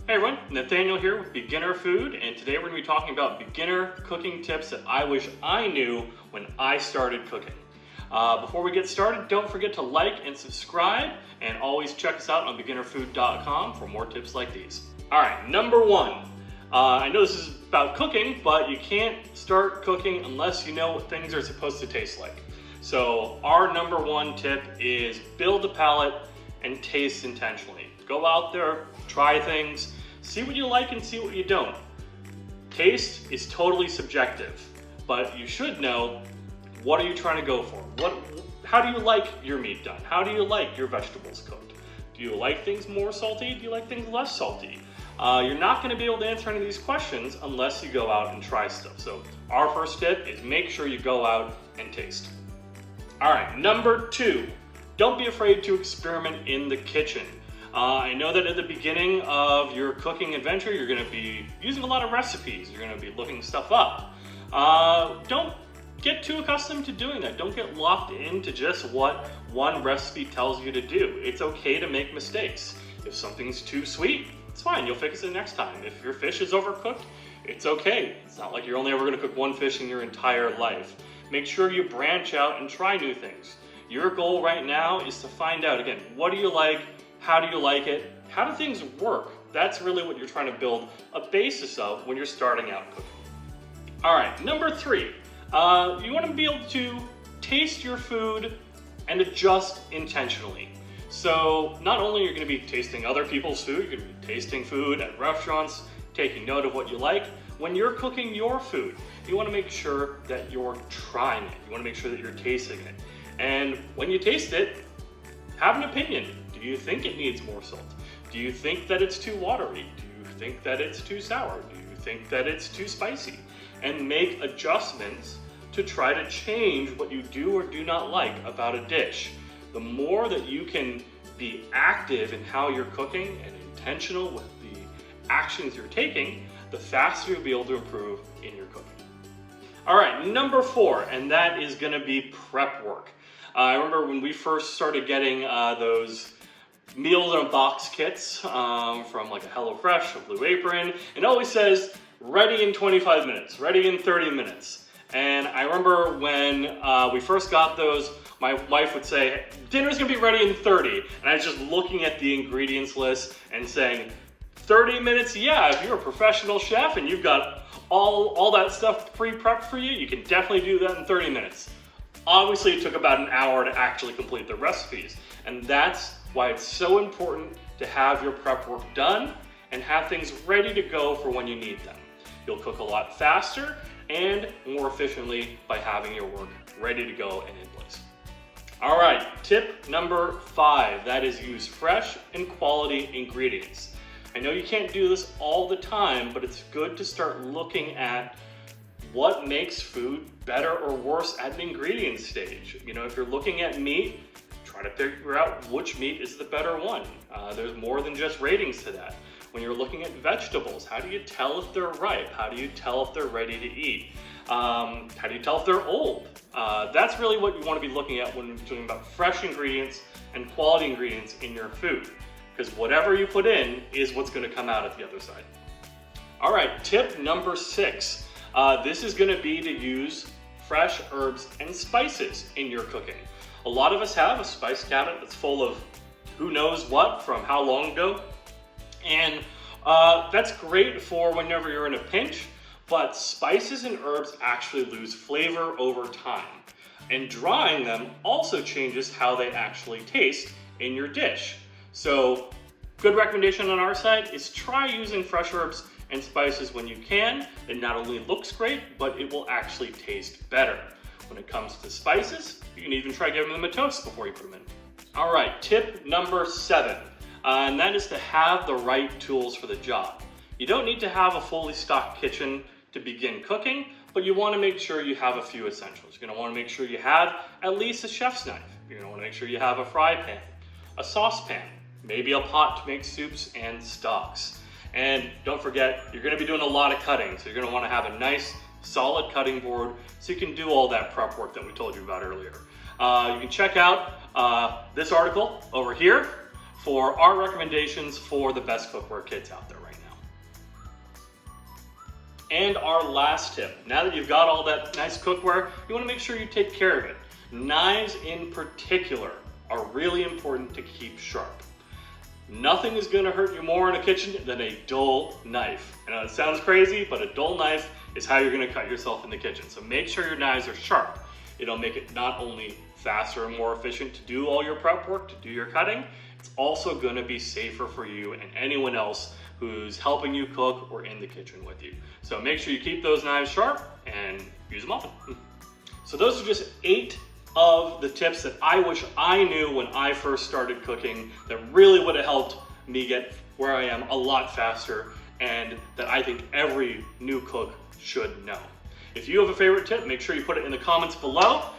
Hey everyone, Nathaniel here with Beginner Food, and today we're going to be talking about beginner cooking tips that I wish I knew when I started cooking. Before we get started, don't forget to like and subscribe, and always check us out on beginnerfood.com for more tips like these. Alright, number one. I know this is about cooking, but you can't start cooking unless you know what things are supposed to taste like. So our number one tip is build a palate and taste intentionally. Go out there, try things, see what you like and see what you don't. Taste is totally subjective, but you should know, what are you trying to go for? How do you like your meat done? How do you like your vegetables cooked? Do you like things more salty? Do you like things less salty? You're not going to be able to answer any of these questions unless you go out and try stuff. So our first tip is make sure you go out and taste. All right, number two, don't be afraid to experiment in the kitchen. I know that at the beginning of your cooking adventure, you're going to be using a lot of recipes. You're going to be looking stuff up. Don't get too accustomed to doing that. Don't get locked into just what one recipe tells you to do. It's okay to make mistakes. If something's too sweet, it's fine. You'll fix it next time. If your fish is overcooked, it's okay. It's not like you're only ever going to cook one fish in your entire life. Make sure you branch out and try new things. Your goal right now is to find out, again, what do you like? How do you like it? How do things work? That's really what you're trying to build a basis of when you're starting out cooking. All right, number three, you want to be able to taste your food and adjust intentionally. So not only are you going to be tasting other people's food, you're going to be tasting food at restaurants, taking note of what you like. When you're cooking your food, you want to make sure that you're trying it. You want to make sure that you're tasting it. And when you taste it, have an opinion. Do you think it needs more salt? Do you think that it's too watery? Do you think that it's too sour? Do you think that it's too spicy? And make adjustments to try to change what you do or do not like about a dish. The more that you can be active in how you're cooking and intentional with the actions you're taking, the faster you'll be able to improve in your cooking. All right, number four, and that is gonna be prep work. I remember when we first started getting those meals in a box kits from like a HelloFresh, a Blue Apron, and it always says ready in 25 minutes, ready in 30 minutes. And I remember when we first got those, my wife would say, dinner's gonna be ready in 30. And I was just looking at the ingredients list and saying, 30 minutes, yeah, if you're a professional chef and you've got all that stuff pre-prepped for you, you can definitely do that in 30 minutes. Obviously, it took about an hour to actually complete the recipes. And that's why it's so important to have your prep work done and have things ready to go for when you need them. You'll cook a lot faster and more efficiently by having your work ready to go and in place. All right, tip number five, that is use fresh and quality ingredients. I know you can't do this all the time, but it's good to start looking at what makes food better or worse at an ingredient stage. You know, if you're looking at meat, try to figure out which meat is the better one. There's more than just ratings to that. When you're looking at vegetables, how do you tell if they're ripe? How do you tell if they're ready to eat? How do you tell if they're old? That's really what you want to be looking at when you're talking about fresh ingredients and quality ingredients in your food. Because whatever you put in is what's going to come out at the other side. All right, tip number six. This is going to be to use fresh herbs and spices in your cooking. A lot of us have a spice cabinet that's full of who knows what from how long ago. And that's great for whenever you're in a pinch, but spices and herbs actually lose flavor over time. And drying them also changes how they actually taste in your dish. So, good recommendation on our side is try using fresh herbs and spices when you can. It not only looks great, but it will actually taste better. When it comes to spices, you can even try giving them a toast before you put them in. All right, tip number seven, and that is to have the right tools for the job. You don't need to have a fully stocked kitchen to begin cooking, but you want to make sure you have a few essentials. You're going to want to make sure you have at least a chef's knife. You're going to want to make sure you have a fry pan, a saucepan, maybe a pot to make soups and stocks. And don't forget, you're going to be doing a lot of cutting, so you're going to want to have a nice, solid cutting board so you can do all that prep work that we told you about earlier. You can check out this article over here for our recommendations for the best cookware kits out there right now. And our last tip, now that you've got all that nice cookware, you want to make sure you take care of it. Knives in particular are really important to keep sharp. Nothing is going to hurt you more in a kitchen than a dull knife. I know it sounds crazy, but a dull knife is how you're going to cut yourself in the kitchen. So make sure your knives are sharp. It'll make it not only faster and more efficient to do all your prep work, to do your cutting, it's also going to be safer for you and anyone else who's helping you cook or in the kitchen with you. So make sure you keep those knives sharp and use them often. So those are just 8 of the tips that I wish I knew when I first started cooking that really would have helped me get where I am a lot faster, and that I think every new cook should know. If you have a favorite tip, make sure you put it in the comments below.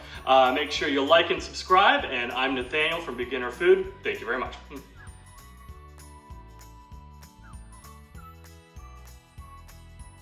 Make sure you like and subscribe, and I'm Nathaniel from Beginner Food. Thank you very much.